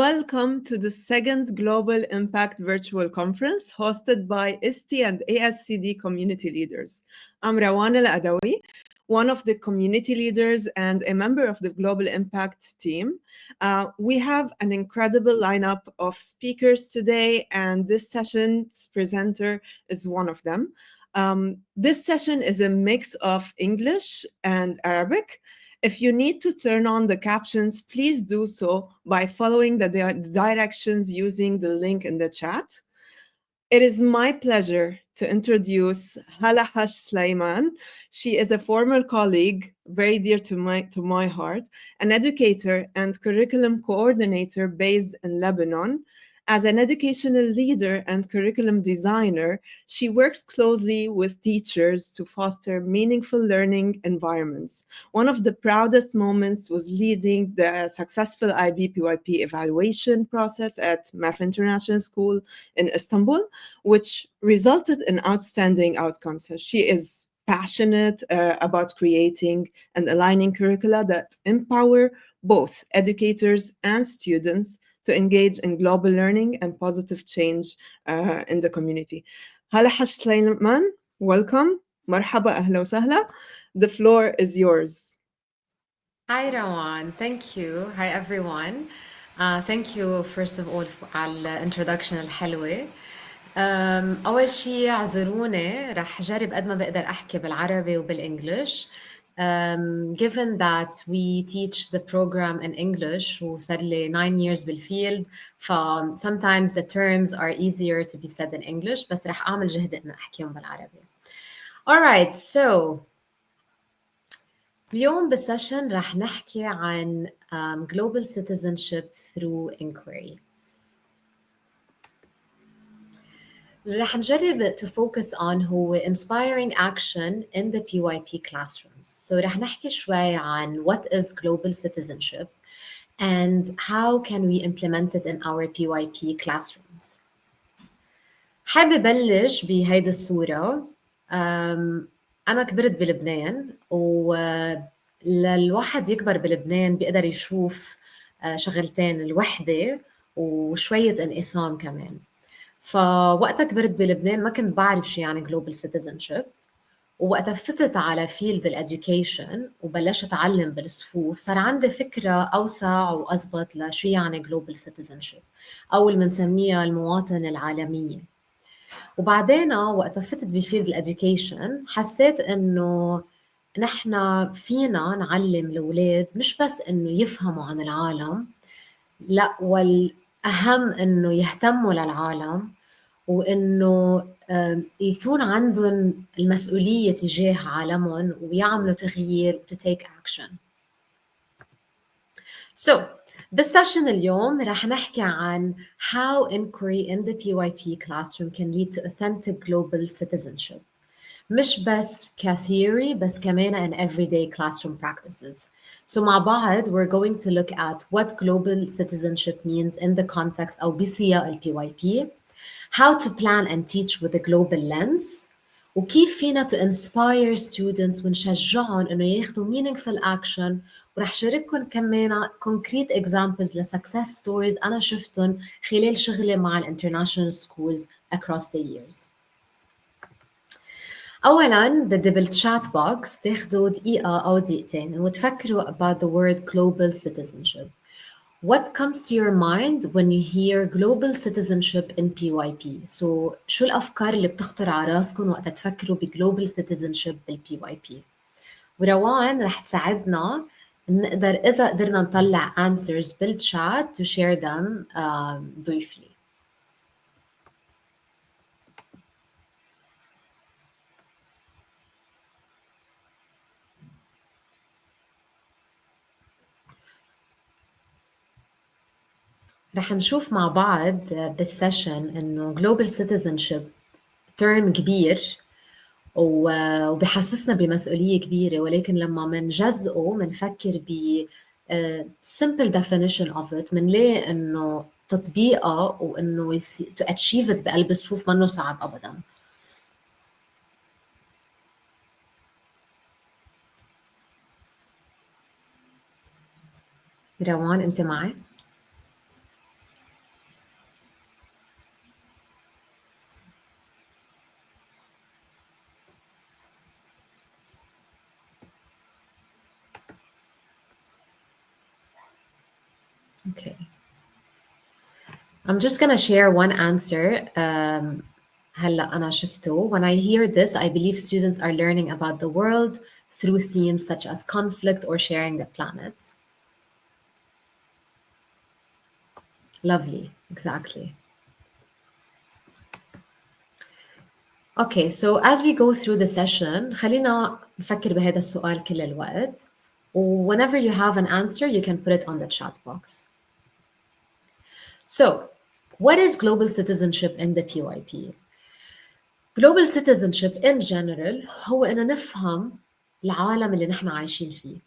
Welcome to the second Global Impact Virtual Conference hosted by ISTI and ASCD community leaders. I'm Rawan Al-Adawi, one of the community leaders and a member of the Global Impact team. We have an incredible lineup of speakers today, and this session's presenter is one of them. This session is a mix of English and Arabic. If you need to turn on the captions, please do so by following the directions using the link in the chat. It is my pleasure to introduce Hala Sleiman. She is a former colleague, very dear to my heart, an educator and curriculum coordinator based in Lebanon. As an educational leader and curriculum designer, she works closely with teachers to foster meaningful learning environments. One of the proudest moments was leading the successful IB PYP evaluation process at MEF International School in Istanbul, which resulted in outstanding outcomes. So she is passionate about creating and aligning curricula that empower both educators and students to engage in global learning and positive change in the community. Hala Sleiman, welcome. Marhaba, ahla wa sahla. The floor is yours. Hi, Rawan. Thank you. Hi, everyone. Thank you, first of all, على الانترودكشن الحلوة. أول شيء اعذروني رح جرب قد ما بقدر أحكي بالعربي وبالإنجليش. Given that we teach the program in English وصار لي 9 years بالفيلد, sometimes the terms are easier to be said in English, بس رح أعمل جهد إن أحكيهم بالعربي. All right, so اليوم بالسيشن رح نحكي عن global citizenship through inquiry. اللي رح نجرب to focus on هو inspiring action in the PYP classrooms. So رح نحكي شوي عن what is global citizenship and how can we implement it in our PYP classrooms. حابة بلش بهيدي الصورة. أنا كبرت بلبنان وللواحد يكبر بلبنان بيقدر يشوف شغلتين الوحدة وشوية انقسام كمان. فوقتها كبرت بلبنان ما كنت بعرف شو يعني global citizenship، ووقتها فتت على field الeducation وبلشت أتعلم بالصفوف صار عندي فكرة أوسع وأزبط لشو يعني global citizenship أو اللي بنسميها المواطنة العالمية. وبعدين وقتها فتت بفيلد الاديوكيشن حسيت انه نحن فينا نعلم الاولاد مش بس انه يفهموا عن العالم، لا والاهم انه يهتموا للعالم وانه يكون عندهم المسؤوليه تجاه عالمهم ويعملوا تغيير وتتيك اكشن. بالسيشن اليوم رح نحكي عن how inquiry in the PYP classroom can lead to authentic global citizenship. مش بس كtheory بس كمان in everyday classroom practices. So مع بعض we're going to look at what global citizenship means in the context أو بسياق ال PYP, how to plan and teach with a global lens, وكيف فينا to inspire students ونشجعهم إنه ياخدوا meaningful action. ورح شارككم كمان concrete examples ل success stories أنا شفتهم خلال شغلي مع international schools across the years. أولاً بدي بالchat box تاخدوا دقيقة أو دقيقتين وتفكروا about the word global citizenship. What comes to your mind when you hear global citizenship in PYP? So شو الأفكار اللي بتخطر على راسكم وقت تفكروا global citizenship PYP؟ وروان رح تساعدنا نقدر إذا قدرنا نطلع answers بالchat to share them briefly. رح نشوف مع بعض بالسيشن إنه global citizenship term كبير وبحسسنا بمسؤولية كبيرة، ولكن لما منجزئه منفكر ب simple definition of it منلاقي إنه تطبيقه وإنه to achieve it بقلب الصفوف منه صعب أبداً. روان أنت معي؟ Okay. I'm just gonna share one answer. هلا أنا شفته. When I hear this, I believe students are learning about the world through themes such as conflict or sharing the planet. Lovely, exactly. Okay, so as we go through the session, خلينا نفكر بهذا السؤال كل الوقت. Whenever you have an answer, you can put it on the chat box. So, what is global citizenship in the PYP? Global citizenship in general هو إنه نفهم العالم اللي نحن عايشين فيه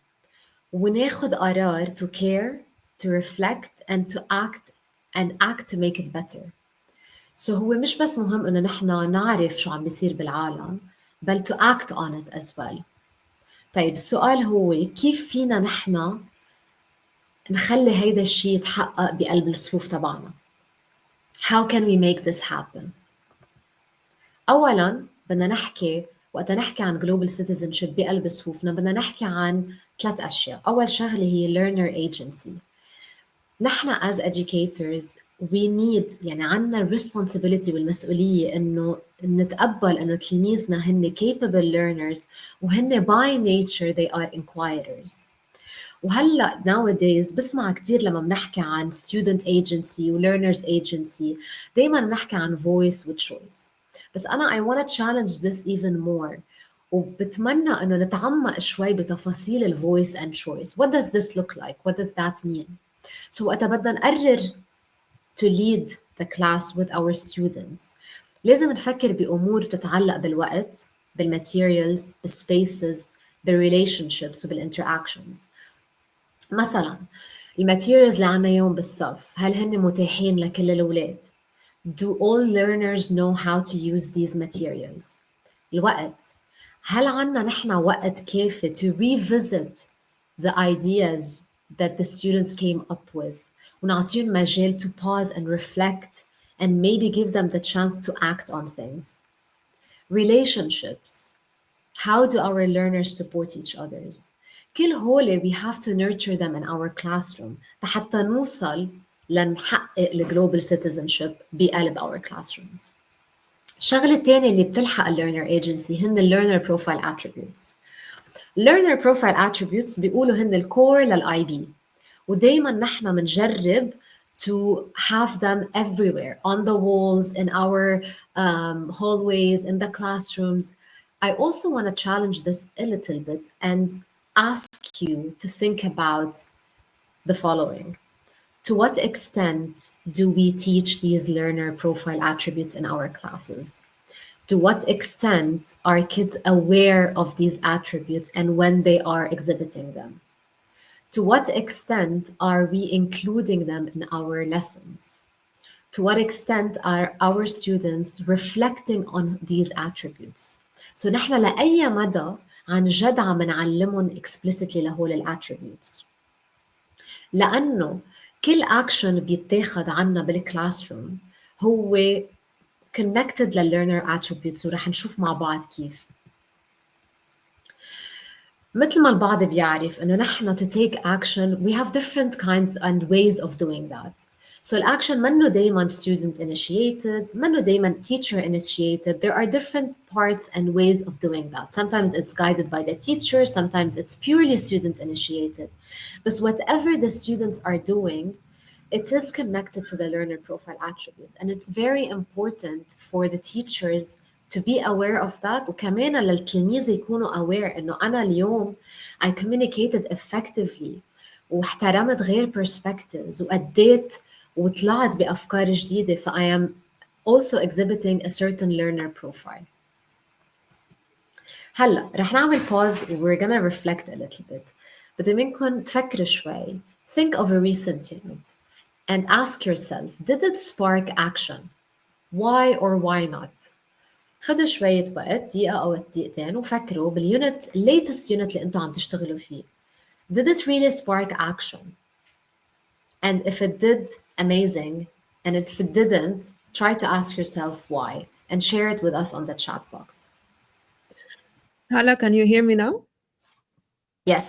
وناخد قرار to care, to reflect and to act to make it better. So هو مش بس مهم إنه نحن نعرف شو عم بيصير بالعالم بل to act on it as well. طيب السؤال هو كيف فينا نحن نخلي هيدا الشيء يتحقق بقلب الصفوف تبعنا؟ How can we make this happen? أولاً بدنا نحكي وقت نحكي عن global citizenship بقلب صفوفنا بدنا نحكي عن 3 أشياء. أول شغلة هي learner agency. نحن as educators we need يعني عنا responsibility والمسؤولية إنه نتقبل إنه تلاميذنا هن capable learners وهن by nature they are inquirers. وهلا nowadays بسمع كتير لما بنحكي عن student agency و learners agency دايما بنحكي عن voice و choice. بس أنا I want to challenge this even more وبتمنى إنه نتعمق شوي بتفاصيل ال voice and choice. What does this look like? What does that mean? So وقتا بدنا نقرر to lead the class with our students لازم نفكر بأمور بتتعلق بالوقت بالmaterials بالspaces بالrelationships وبالinteractions. مثلا الماتيريالز اللي عنا يوم بالصف هل هن متاحين لكل الأولاد؟ Do all learners know how to use these materials? الوقت هل عنا نحن وقت كافي to revisit the ideas that the students came up with ونعطيهم مجال to pause and reflect and maybe give them the chance to act on things. Relationships. How do our learners support each others? كل هول we have to nurture them in our classroom حتى نوصل لنحقق الجلوبال citizenship بقلب our classrooms. الشغلة الثانية اللي بتلحق learner agency هن learner profile attributes. learner profile attributes بيقولوا هن الكور للIB ودايما نحن بنجرب to have them everywhere on the walls in our hallways in the classrooms. I also want to challenge this a little bit and ask you to think about the following. To what extent do we teach these learner profile attributes in our classes? To what extent are kids aware of these attributes and when they are exhibiting them? To what extent are we including them in our lessons? To what extent are our students reflecting on these attributes? So نحن لأي مدى عن جد عم نعلمهم explicitly لهول الاتريبيوتس لأنه كل action بيتاخد عنا بالكلاسروم هو connected للlearner attributes ورح نشوف مع بعض كيف. مثل ما البعض بيعرف إنه نحن to take action we have different kinds and ways of doing that. So الأكشن منه دايما student initiated منه دايما teacher initiated. There are different parts and ways of doing that. Sometimes it's guided by the teacher, sometimes it's purely student initiated. But whatever the students are doing, it is connected to the learner profile attributes and it's very important for the teachers to be aware of that وكمان للتلاميذ يكونوا aware إنه أنا اليوم I communicated effectively واحترمت غير perspectives وأديت وطلعت بأفكار جديدة ف I am also exhibiting a certain learner profile. هلا رح نعمل pause we're gonna reflect a little bit. بدي منكم تفكروا شوي. Think of a recent unit and ask yourself, did it spark action? Why or why not? خدوا شوية وقت دقيقة أو دقيقتين وفكروا باليونت latest unit اللي أنتوا عم تشتغلوا فيه. Did it really spark action? And if it did, amazing. And if it didn't, try to ask yourself why and share it with us on the chat box. Hala, can you hear me now? Yes.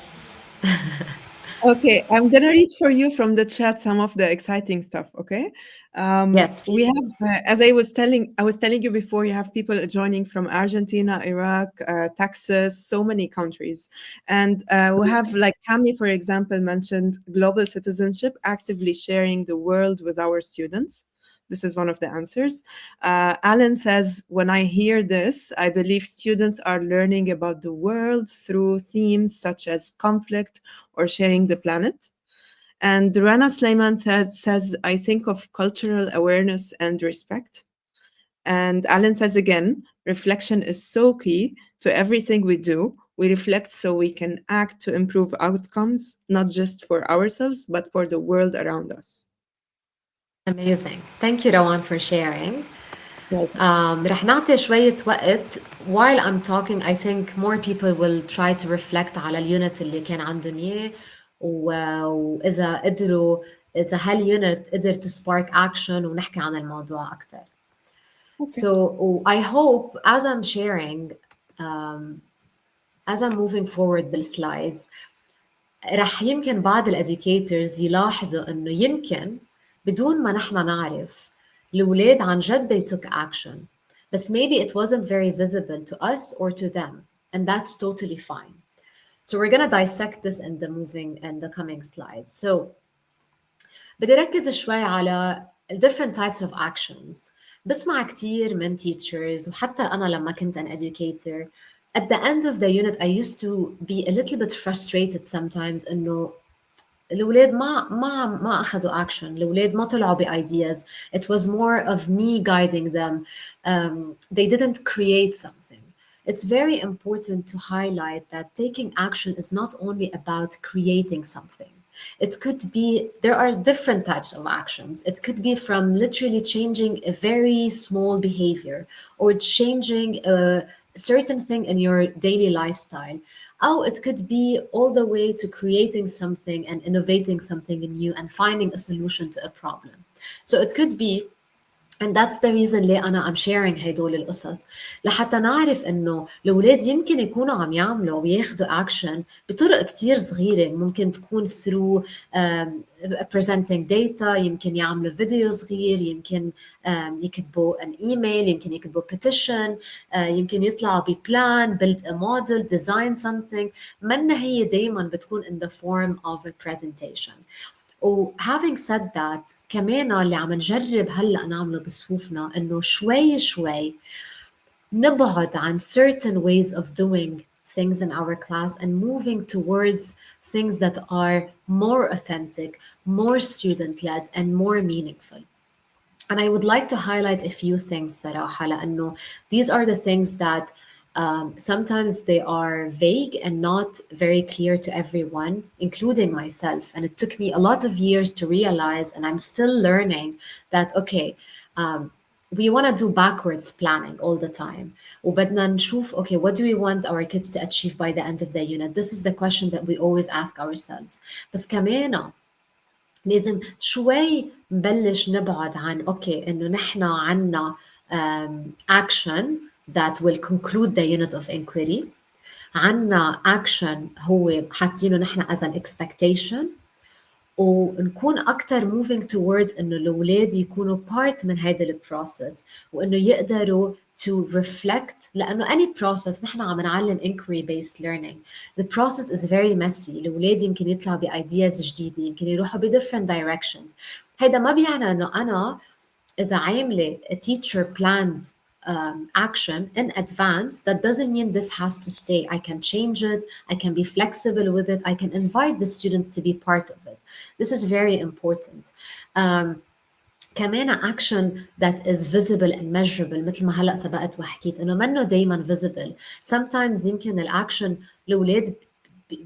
Okay, I'm gonna read for you from the chat some of the exciting stuff. Okay, Yes, we please do. have, as I was telling you before, you have people joining from Argentina, Iraq, Texas, so many countries, and we have like Cami, for example, mentioned global citizenship, actively sharing the world with our students. This is one of the answers. Alan says, when I hear this, I believe students are learning about the world through themes such as conflict or sharing the planet. And Rana Sleiman says, I think of cultural awareness and respect. And Alan says again, reflection is so key to everything we do. We reflect so we can act to improve outcomes, not just for ourselves, but for the world around us. Amazing. Thank you, Rawan, for sharing. Welcome. رح نعطي شوية وقت. While I'm talking, I think more people will try to reflect على اليونت اللي كان عندهم إياه وإذا قدروا إذا هاليونت قدر to spark action ونحكي عن الموضوع أكتر. Okay. So I hope as I'm sharing, as I'm moving forward بالslides, رح يمكن بعض الeducators يلاحظوا إنه يمكن بدون ما نحن نعرف الأولاد عن جد they took action. But maybe it wasn't very visible to us or to them, and that's totally fine. So we're gonna dissect this in the coming slides. So بدي ركز شوي على different types of actions. بسمع كتير من teachers وحتى أنا لما كنت an educator, at the end of the unit I used to be a little bit frustrated sometimes إنه الأولاد ما أخذوا action. الأولاد ما طلعوا ideas. It was more of me guiding them. They didn't create something. It's very important to highlight that taking action is not only about creating something. It could be, there are different types of actions. It could be from literally changing a very small behavior or changing a certain thing in your daily lifestyle. Oh, it could be all the way to creating something and innovating something new and finding a solution to a problem. So it could be, and that's the reason ليه أنا I'm sharing هدول القصص لحتى نعرف إنه الأولاد يمكن يكونوا عم يعملوا وياخدوا action بطرق كتير صغيرة. ممكن تكون through presenting data، يمكن يعملوا فيديو صغير، يمكن يكتبوا an email، يمكن يكتبوا petition، يمكن يطلعوا ببلان build a model design something. منا هي دايما بتكون in the form of a presentation. having said that كمان اللي عم نجرب هلأ نعمله بصفوفنا إنه شوي شوي نبعد عن certain ways of doing things in our class and moving towards things that are more authentic, more student-led and more meaningful. And I would like to highlight a few things صراحة لأنه these are the things that sometimes they are vague and not very clear to everyone, including myself. And it took me a lot of years to realize, and I'm still learning that, okay, we want to do backwards planning all the time. وبدنا نشوف, okay, what do we want our kids to achieve by the end of the unit? This is the question that we always ask ourselves. بس كمان لازم شوي نبلش نبعد عن اوكي انه نحن عنا action that will conclude the unit of inquiry. عنا action هو حاطينه نحن as an expectation ونكون أكتر moving towards إنه الأولاد يكونوا part من هذا البروسس وإنه يقدروا to reflect. لأنه any process نحن عم نعلم inquiry based learning, the process is very messy. الأولاد يمكن يطلعوا بideas جديدة، يمكن يروحوا ب different directions. هيدا ما بيعني إنه أنا إذا عاملة a teacher planned action in advance, that doesn't mean this has to stay. I can change it, I can be flexible with it, I can invite the students to be part of it. This is very important. كمان action that is visible and measurable مثل ما هلأ سبقت وحكيت إنه منه دايما visible. Sometimes يمكن الأكشن الأولاد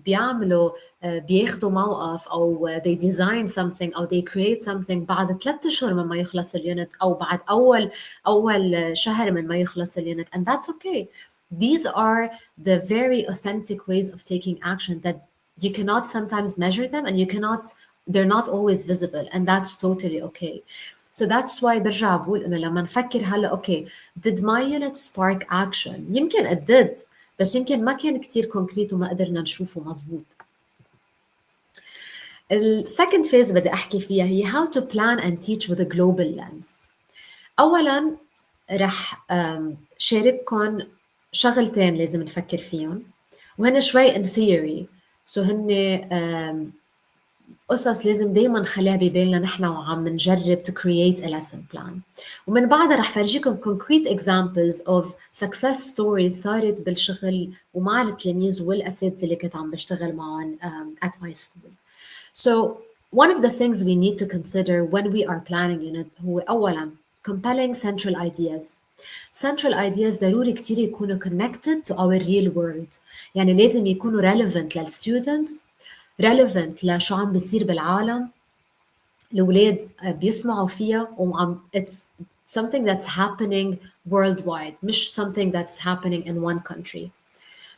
بيعملوا بياخدوا موقف أو they design something أو they create something بعد 3 أشهر من ما يخلص اليونت أو بعد أول شهر من ما يخلص اليونت, and that's okay. These are the very authentic ways of taking action that you cannot sometimes measure them and they're not always visible, and that's totally okay. So that's why برجع بقول إنه لما نفكر هلا okay, did my unit spark action? يمكن it did, بس يمكن ما كان كتير concrete وما قدرنا نشوفه مزبوط. السكند فيز بدي أحكي فيها هي how to plan and teach with a global lens. أولاً رح شارككم شغلتين لازم نفكر فيهم، وهن شوي in theory. so هن قصص لازم دايما نخليها ببالنا نحن وعم نجرب to create a lesson plan. ومن بعدها رح فرجيكم concrete examples of success stories صارت بالشغل ومع التلاميذ والأساتذة اللي كنت عم بشتغل معهم at my school. So one of the things we need to consider when we are planning unit هو أولاً compelling central ideas. Central ideas ضروري كتير يكونوا connected to our real world. يعني لازم يكونوا relevant للstudents, relevant لشو عم بيصير بالعالم. الأولاد بيسمعوا فيها وعم it's something that's happening worldwide مش something that's happening in one country.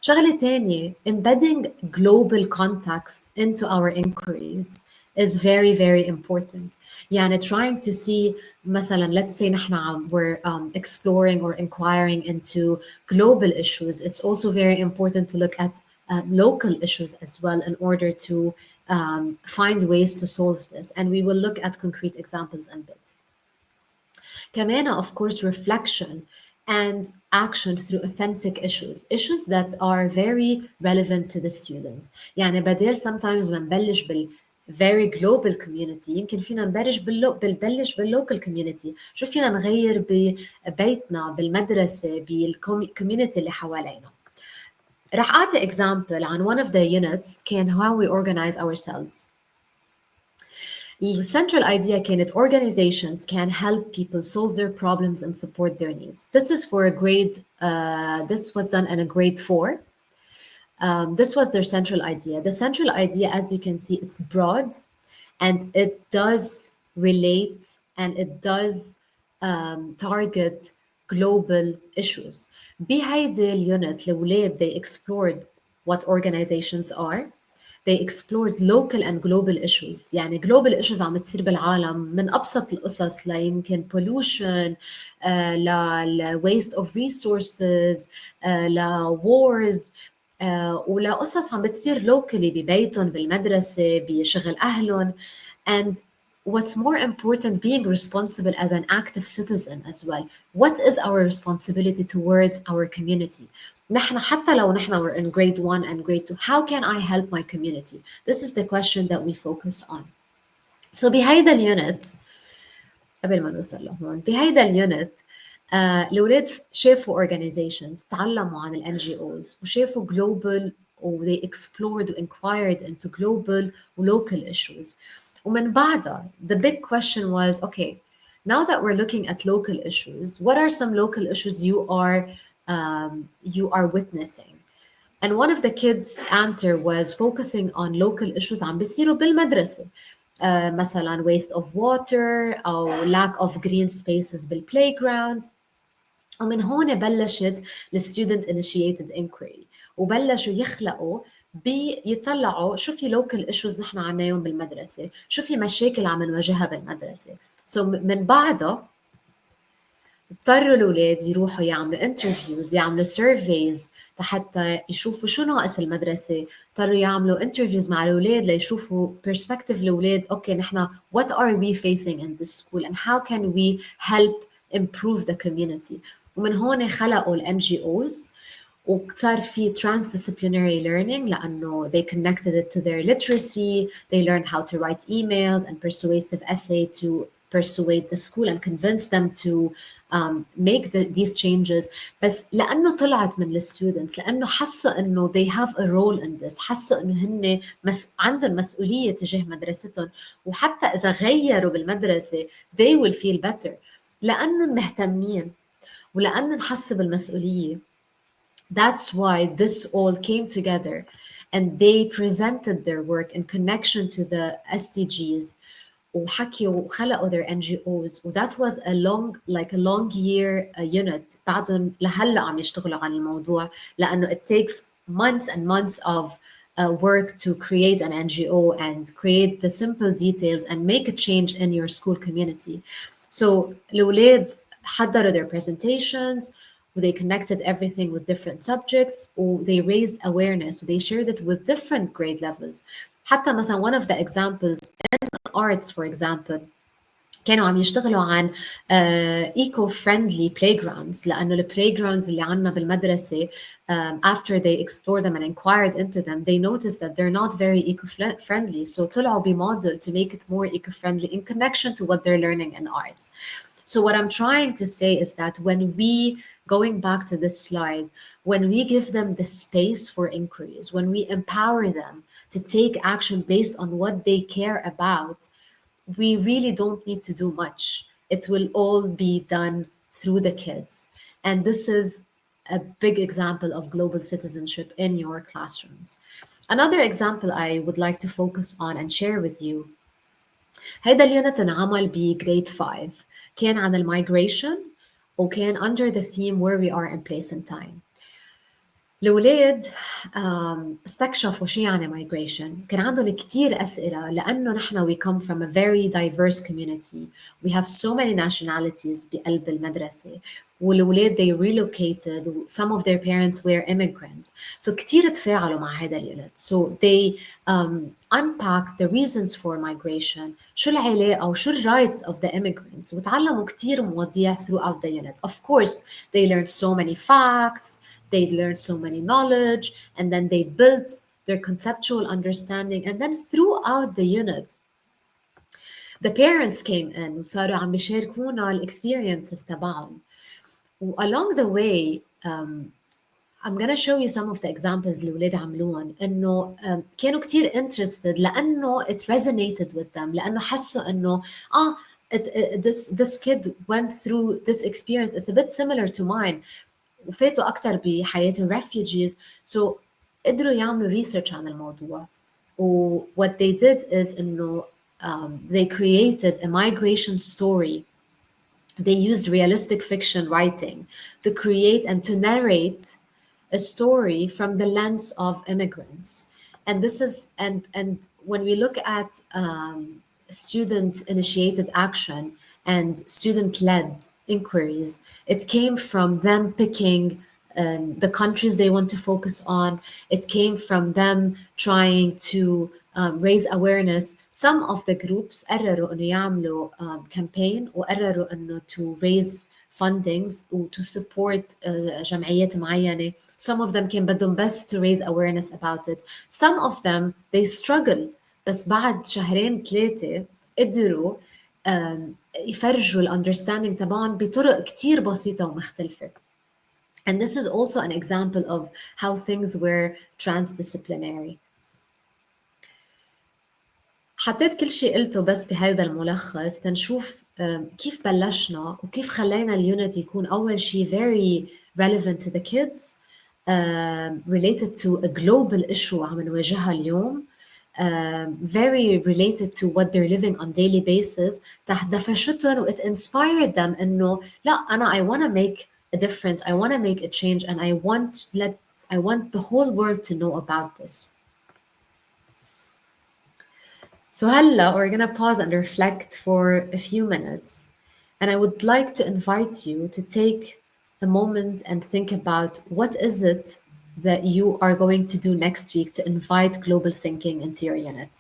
شغلة تانية embedding global context into our inquiries is very very important. يعني trying to see مثلا let's say نحن we're exploring or inquiring into global issues. It's also very important to look at local issues as well in order to find ways to solve this, and we will look at concrete examples in a bit. كمان of course reflection and action through authentic issues that are very relevant to the students. يعني بدل sometimes ما نبلش very global community يمكن فينا نبلش بالlocal community. شو فينا نغير ببيتنا بالمدرسة بالcommunity اللي حوالينا. رح أعطي example عن one of the units كان how we organize ourselves. The central idea كانت organizations can help people solve their problems and support their needs. This is for a grade, this was done in a grade 4. This was their central idea. The central idea, as you can see, it's broad and it does relate and it does target global issues. بهيدي اليونت الأولاد they explored what organizations are. They explored local and global issues. يعني global issues عم تصير بالعالم من أبسط القصص ليمكن pollution ل waste of resources ل wars ولا قصص عم بتصير locally ببيتهم بالمدرسة بشغل أهلهم. And what's more important, being responsible as an active citizen as well. What is our responsibility towards our community? نحن حتى لو نحن we're in grade 1 and grade 2, how can I help my community? This is the question that we focus on. So بهيدا اليونت قبل ما نوصل لهون بهيدا اليونت الأولاد شافوا organizations تعلموا عن ال NGOs وشافوا global و they explored and inquired into global و local issues. ومن بعدها the big question was, okay, now that we're looking at local issues, what are some local issues you are witnessing? And one of the kids' answer was focusing on local issues عم بيصيروا بالمدرسة. مثلا waste of water أو lack of green spaces بالplayground. ومن هون بلشت student initiated inquiry وبلشوا يخلقوا بيطلعوا شو في local issues نحن عناهم بالمدرسة، شو في مشاكل عم نواجهها بالمدرسة. So من بعدها اضطروا الأولاد يروحوا يعملوا interviews يعملوا surveys حتى يشوفوا شو ناقص المدرسة. اضطروا يعملوا interviews مع الأولاد ليشوفوا perspective الأولاد. okay نحن what are we facing in this school and how can we help improve the community. ومن هون خلقوا ال NGOs وصار في transdisciplinary learning لأنه they connected it to their literacy. They learned how to write emails and persuasive essay to persuade the school and convince them to make these changes. بس لأنه طلعت من الستودنتس لأنه حسوا إنه they have a role in this. حسوا إنه هن عندهم مسؤولية تجاه مدرستهم وحتى إذا غيروا بالمدرسة they will feel better لأنهم مهتمين ولأنه نحس بالمسؤولية. That's why this all came together and they presented their work in connection to the SDGs وحكيوا وخلقوا their NGOs. that was a long year unit. بعدهم لهلا عم يشتغلوا عن الموضوع لأنه it takes months and months of work to create an NGO and create the simple details and make a change in your school community. So الأولاد حضروا their presentations they connected everything with different subjects or they raised awareness they shared it with different grade levels حتى مثلا one of the examples in arts for example كانوا عم يشتغلوا عن ايكو فريندلي playgrounds لانه البلايجراوندز اللي عندنا بالمدرسه after they explored them and inquired into them they noticed that they're not very eco-friendly so طلعوا بموديل to make it more eco-friendly in connection to what they're learning in arts. So what I'm trying to say is that when we, going back to this slide, when we give them the space for inquiries, when we empower them to take action based on what they care about, we really don't need to do much. It will all be done through the kids. And this is a big example of global citizenship in your classrooms. Another example I would like to focus on and share with you. هيدا اليونت انعمل بجريد 5 كان عن المigration وكان under the theme where we are in place and time. الأولاد استكشفوا شو يعني migration. كان عندهم كتير أسئلة لأنه نحن we come from a very diverse community. We have so many nationalities بقلب المدرسة. والأولاد they relocated. Some of their parents were immigrants. So كتير تفاعلوا مع هذا اليونت. So they unpacked the reasons for migration. شو العلاقة أو شو rights of the immigrants. وتعلموا كتير مواضيع throughout the unit. Of course, they learned so many facts. They learned so many knowledge, and then they built their conceptual understanding. And then throughout the unit, the parents came in وصاروا عم بيشاركونا الاكسبيرينسز تبعهم. Along the way, I'm gonna show you some of the examples اللي ولاد عملوهم إنه كانوا كتير interested لأنه it resonated with them لأنه حسوا إنه this kid went through this experience. It's a bit similar to mine. وفاتوا أكتر بحياة الريفوجيز so قدروا يعملوا research عن الموضوع و what they did is إنه they created a migration story. They used realistic fiction writing to create and to narrate a story from the lens of immigrants. And this is and when we look at student initiated action and student led inquiries, it came from them picking the countries they want to focus on. It came from them trying to raise awareness. Some of the groups قرروا إنه يعملوا campaign وقرروا إنه to raise fundings و to support جمعيات معينة. Some of them كان بدهم بس to raise awareness about it. Some of them they struggled بس بعد شهرين 3 قدروا يفرجوا الunderstanding تبعهم بطرق كتير بسيطة ومختلفة. And this is also an example of how things were transdisciplinary. حطيت كل شيء قلته بس بهذا الملخص تنشوف كيف بلشنا وكيف خلينا اليونت يكون أول شيء very relevant to the kids, related to a global issue عم نواجهها اليوم, very related to what they're living on daily basis تحت دفشتهم و it inspired them إنه لا أنا I want to make a difference, I want to make a change and I want the whole world to know about this. So Hala, we're going to pause and reflect for a few minutes. And I would like to invite you to take a moment and think about what is it that you are going to do next week to invite global thinking into your unit.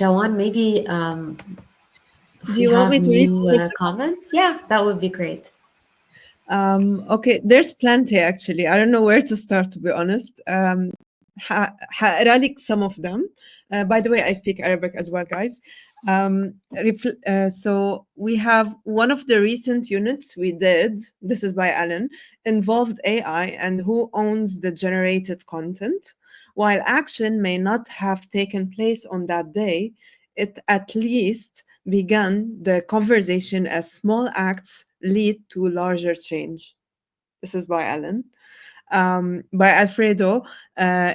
Rawan, maybe if Do you want me to read comments? Yeah, that would be great. Okay, there's plenty actually. I don't know where to start, to be honest. هقرا لك some of them. By the way, I speak Arabic as well, guys. So we have one of the recent units we did, this is by Alan, involved AI and who owns the generated content. While action may not have taken place on that day, it at least began the conversation as small acts lead to larger change. This is by Alan. By Alfredo,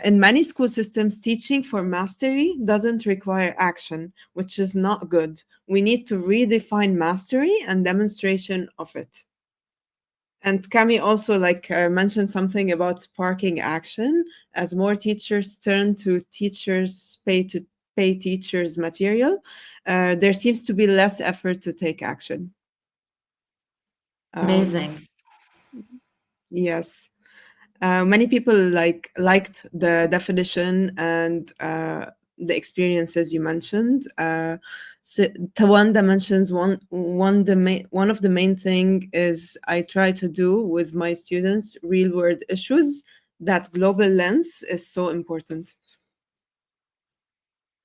in many school systems, teaching for mastery doesn't require action, which is not good. We need to redefine mastery and demonstration of it. And Cami also mentioned something about sparking action as more teachers turn to teachers pay teachers material. There seems to be less effort to take action. Amazing. Yes. Many people liked the definition and the experiences you mentioned. So Tawanda mentions one of the main thing is I try to do with my students real world issues. That global lens is so important.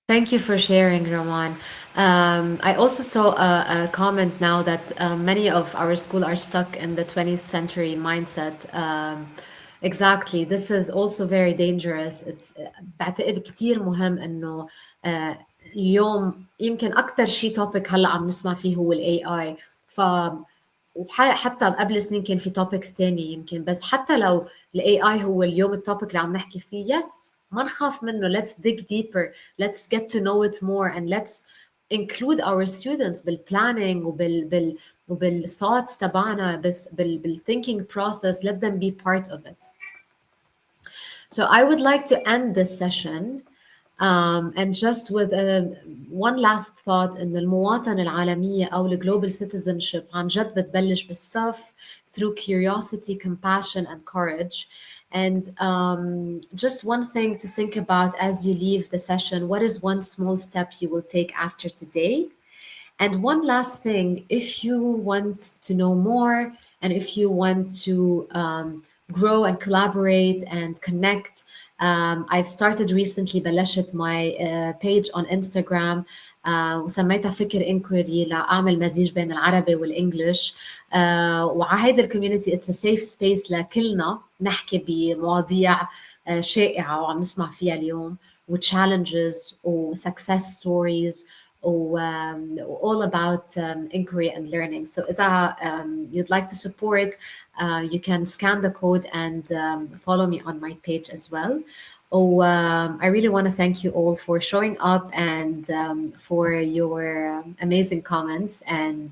Thank you for sharing, Raman. I also saw a comment now that many of our school are stuck in the 20th century mindset. Exactly. This is also very dangerous. It's بعتقد كتير مهم إنه اليوم يمكن أكتر شيء topic هلا عم نسمع فيه هو ال AI. ف وحتى قبل سنين كان في topics تاني يمكن، بس حتى لو ال AI هو اليوم التوبيك اللي عم نحكي فيه، yes ما نخاف منه. Let's dig deeper, let's get to know it more, and let's include our students بالplanning وبالthoughts تبعنا بالthinking process. Let them be part of it. So I would like to end this session and just with one last thought إن المواطنة العالمية أو ال global citizenship عن جد بتبلش بالصف through curiosity, compassion, and courage. And just one thing to think about as you leave the session: what is one small step you will take after today? And one last thing, if you want to know more and if you want to grow and collaborate and connect, I've started recently بلشت my page on Instagram وسميتها فكر انكوري لأعمل مزيج بين العربي والإنجليش. وعهيدا الكوميونتي it's a safe space لكلنا نحكي بمواضيع شائعة وعم نسمع فيها اليوم، وchallenges و success stories all about inquiry and learning. So إذا you'd like to support, you can scan the code and follow me on my page as well. I really want to thank you all for showing up and for your amazing comments and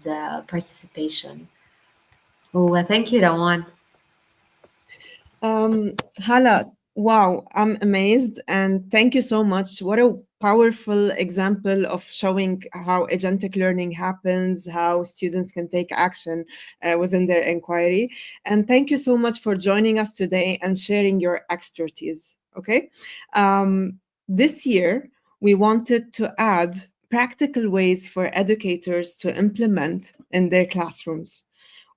participation. Thank you, Rawan. Hala, wow, I'm amazed and thank you so much. What a powerful example of showing how agentic learning happens, how students can take action within their inquiry. And thank you so much for joining us today and sharing your expertise. Okay. This year, we wanted to add practical ways for educators to implement in their classrooms.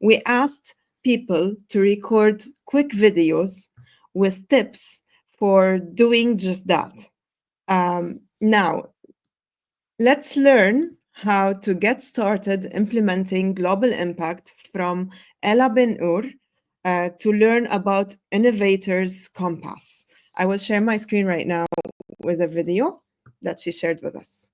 We asked people to record quick videos with tips for doing just that. Now, let's learn how to get started implementing global impact from Ella Ben Ur to learn about Innovators Compass. I will share my screen right now with a video that she shared with us.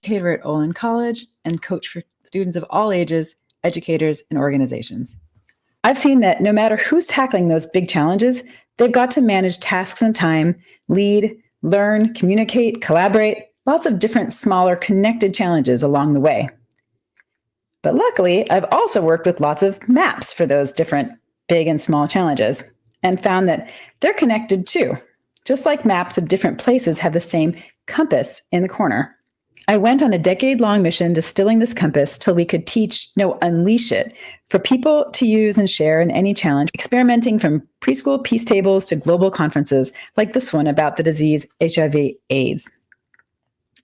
Educator at Olin College and coach for students of all ages, educators, and organizations. I've seen that no matter who's tackling those big challenges, they've got to manage tasks and time, lead, learn, communicate, collaborate, lots of different smaller connected challenges along the way. But luckily, I've also worked with lots of maps for those different big and small challenges and found that they're connected too. Just like maps of different places have the same compass in the corner. I went on a decade-long mission distilling this compass till we could unleash it for people to use and share in any challenge, experimenting from preschool peace tables to global conferences like this one about the disease HIV/AIDS.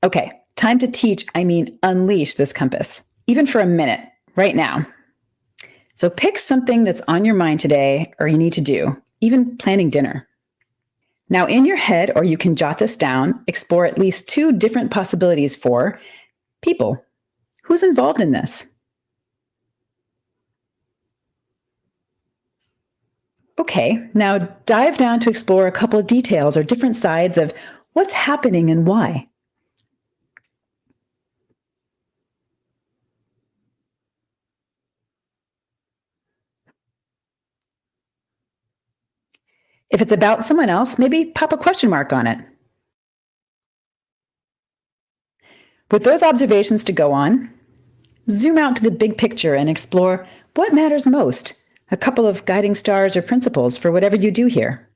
Okay, time to teach, unleash this compass, even for a minute, right now. So pick something that's on your mind today or you need to do, even planning dinner. Now, in your head, or you can jot this down, explore at least 2 different possibilities for people. Who's involved in this? Okay, now dive down to explore a couple of details or different sides of what's happening and why. If it's about someone else, maybe pop a question mark on it. With those observations to go on, zoom out to the big picture and explore what matters most, a couple of guiding stars or principles for whatever you do here.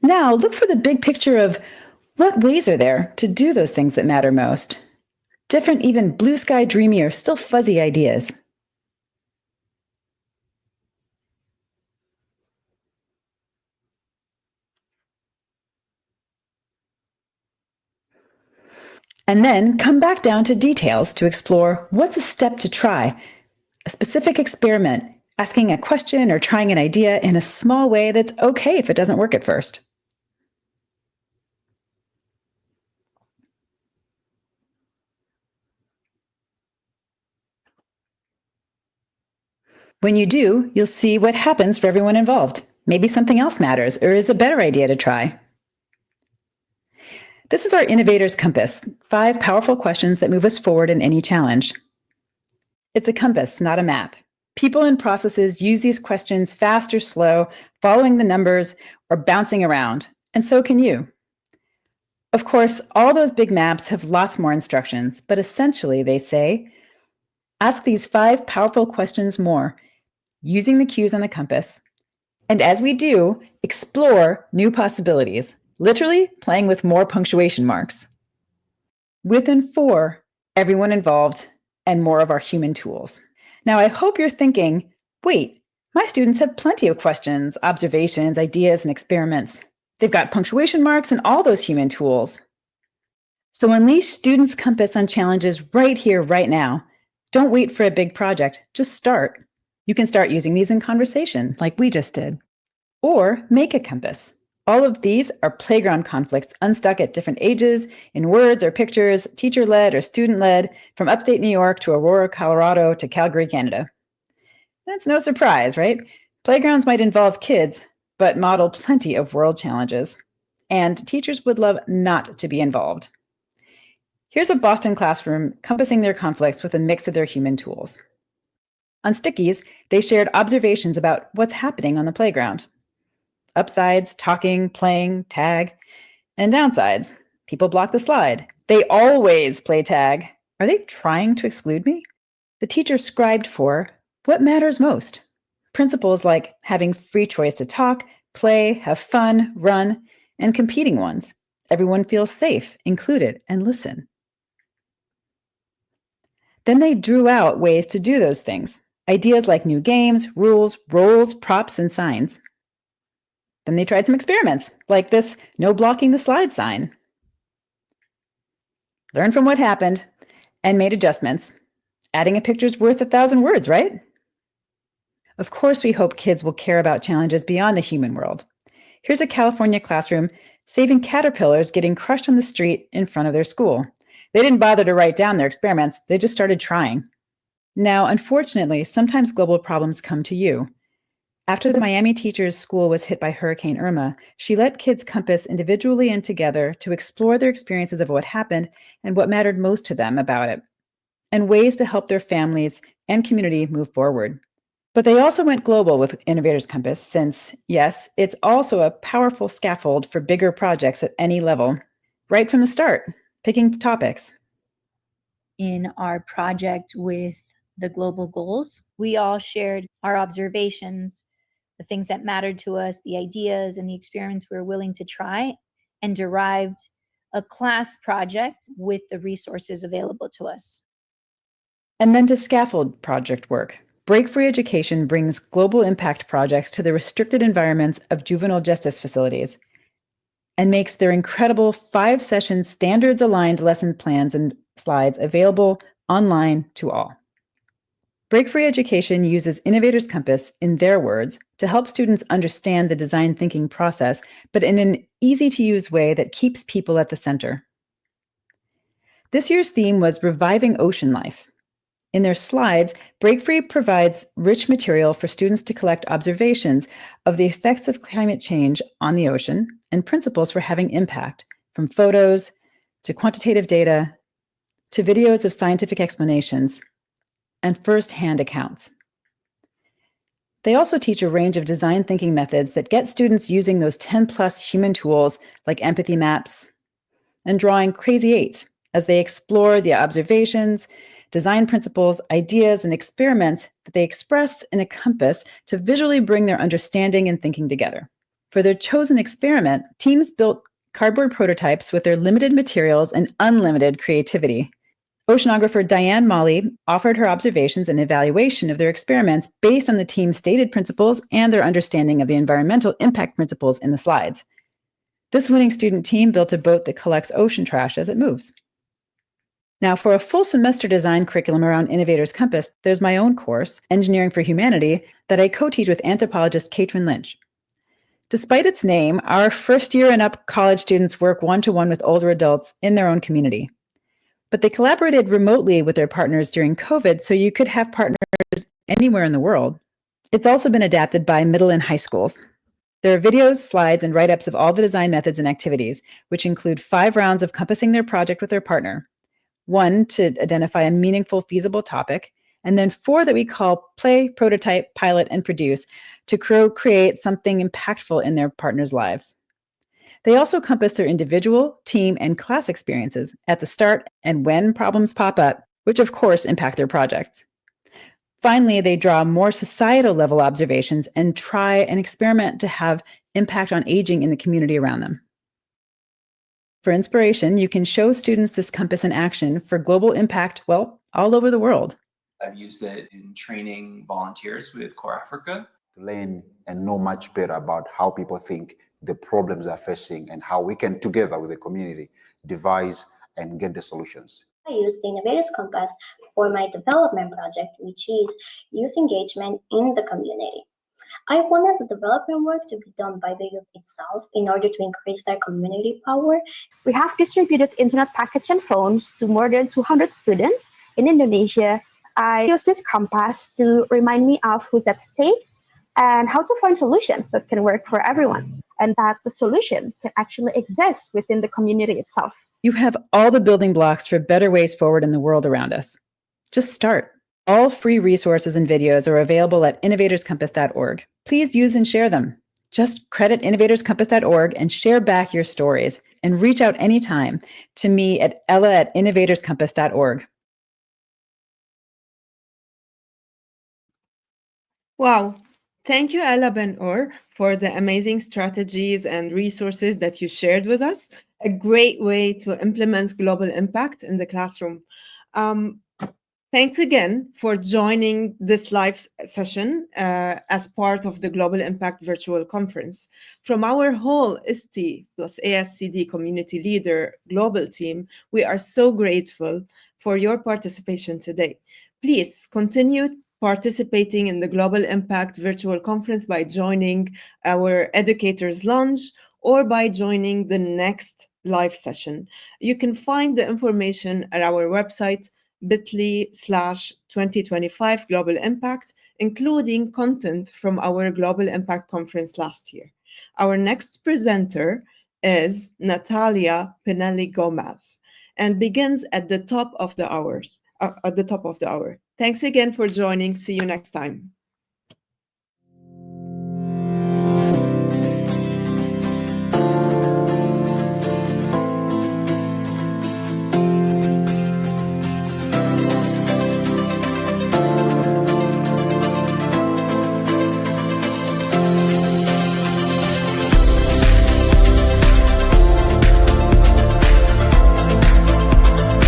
Now, look for the big picture of what ways are there to do those things that matter most. Different, even blue sky dreamy or still fuzzy ideas. And then come back down to details to explore what's a step to try, a specific experiment, asking a question or trying an idea in a small way that's okay if it doesn't work at first. When you do, you'll see what happens for everyone involved. Maybe something else matters or is a better idea to try. This is our Innovator's Compass, 5 powerful questions that move us forward in any challenge. It's a compass, not a map. People and processes use these questions fast or slow, following the numbers, or bouncing around, and so can you. Of course, all those big maps have lots more instructions, but essentially they say, ask these 5 powerful questions more, using the cues on the compass. And as we do, explore new possibilities, literally playing with more punctuation marks. Within 4, everyone involved, and more of our human tools. Now, I hope you're thinking, wait, my students have plenty of questions, observations, ideas, and experiments. They've got punctuation marks and all those human tools. So unleash students' compass on challenges right here, right now. Don't wait for a big project, just start. You can start using these in conversation, like we just did. Or make a compass. All of these are playground conflicts unstuck at different ages, in words or pictures, teacher-led or student-led, from upstate New York to Aurora, Colorado to Calgary, Canada. That's no surprise, right? Playgrounds might involve kids, but model plenty of world challenges. And teachers would love not to be involved. Here's a Boston classroom compassing their conflicts with a mix of their human tools. On stickies, they shared observations about what's happening on the playground. Upsides, talking, playing, tag. And downsides, people block the slide. They always play tag. Are they trying to exclude me? The teacher scribed for what matters most. Principles like having free choice to talk, play, have fun, run, and competing ones. Everyone feels safe, included, and listen. Then they drew out ways to do those things. Ideas like new games, rules, roles, props, and signs. Then they tried some experiments, like this no blocking the slide sign. Learned from what happened and made adjustments. Adding a picture's worth 1,000 words, right? Of course, we hope kids will care about challenges beyond the human world. Here's a California classroom saving caterpillars getting crushed on the street in front of their school. They didn't bother to write down their experiments, they just started trying. Now, unfortunately, sometimes global problems come to you. After the Miami teacher's school was hit by Hurricane Irma, she let kids compass individually and together to explore their experiences of what happened and what mattered most to them about it, and ways to help their families and community move forward. But they also went global with Innovators Compass since, yes, it's also a powerful scaffold for bigger projects at any level, right from the start, picking topics. In our project with the global goals, we all shared our observations, the things that mattered to us, the ideas and the experiments we were willing to try, and derived a class project with the resources available to us. And then to scaffold project work. Break Free Education brings global impact projects to the restricted environments of juvenile justice facilities and makes their incredible 5-session standards-aligned lesson plans and slides available online to all. Break Free Education uses Innovators Compass, in their words, to help students understand the design thinking process, but in an easy-to-use way that keeps people at the center. This year's theme was Reviving Ocean Life. In their slides, Break Free provides rich material for students to collect observations of the effects of climate change on the ocean and principles for having impact, from photos to quantitative data to videos of scientific explanations and first-hand accounts. They also teach a range of design thinking methods that get students using those 10+ human tools like empathy maps and drawing crazy eights as they explore the observations, design principles, ideas, and experiments that they express in a compass to visually bring their understanding and thinking together. For their chosen experiment, teams built cardboard prototypes with their limited materials and unlimited creativity. Oceanographer Diane Molly offered her observations and evaluation of their experiments based on the team's stated principles and their understanding of the environmental impact principles in the slides. This winning student team built a boat that collects ocean trash as it moves. Now, for a full semester design curriculum around Innovators Compass, there's my own course, Engineering for Humanity, that I co-teach with anthropologist Catherine Lynch. Despite its name, our first-year and up college students work one-to-one with older adults in their own community. But they collaborated remotely with their partners during COVID, so you could have partners anywhere in the world. It's also been adapted by middle and high schools. There are videos, slides, and write-ups of all the design methods and activities, which include 5 rounds of compassing their project with their partner, 1 to identify a meaningful, feasible topic, and then 4 that we call play, prototype, pilot, and produce to create something impactful in their partner's lives. They also compass their individual, team, and class experiences at the start and when problems pop up, which of course impact their projects. Finally, they draw more societal level observations and try and experiment to have impact on aging in the community around them. For inspiration, you can show students this compass in action for global impact, well, all over the world. I've used it in training volunteers with Core Africa. To learn and know much better about how people think, the problems they're facing, and how we can, together with the community, devise and get the solutions. I used the Innovators Compass for my development project, which is youth engagement in the community. I wanted the development work to be done by the youth itself in order to increase their community power. We have distributed internet packets and phones to more than 200 students in Indonesia. I use this compass to remind me of who's at stake and how to find solutions that can work for everyone, and that the solution can actually exist within the community itself. You have all the building blocks for better ways forward in the world around us. Just start. All free resources and videos are available at innovatorscompass.org. Please use and share them. Just credit innovatorscompass.org and share back your stories, and reach out anytime to me at ella@innovatorscompass.org. Wow. Thank you, Ella Ben-Or, for the amazing strategies and resources that you shared with us. A great way to implement global impact in the classroom. Thanks again for joining this live session as part of the Global Impact Virtual Conference. From our whole ISTE plus ASCD community leader global team, we are so grateful for your participation today. Please continue participating in the Global Impact Virtual Conference by joining our Educators Lounge or by joining the next live session. You can find the information at our website, bit.ly/2025 Global Impact, including content from our Global Impact Conference last year. Our next presenter is Natalia Pinelli Gomez and begins at the top of the hour. Thanks again for joining. See you next time.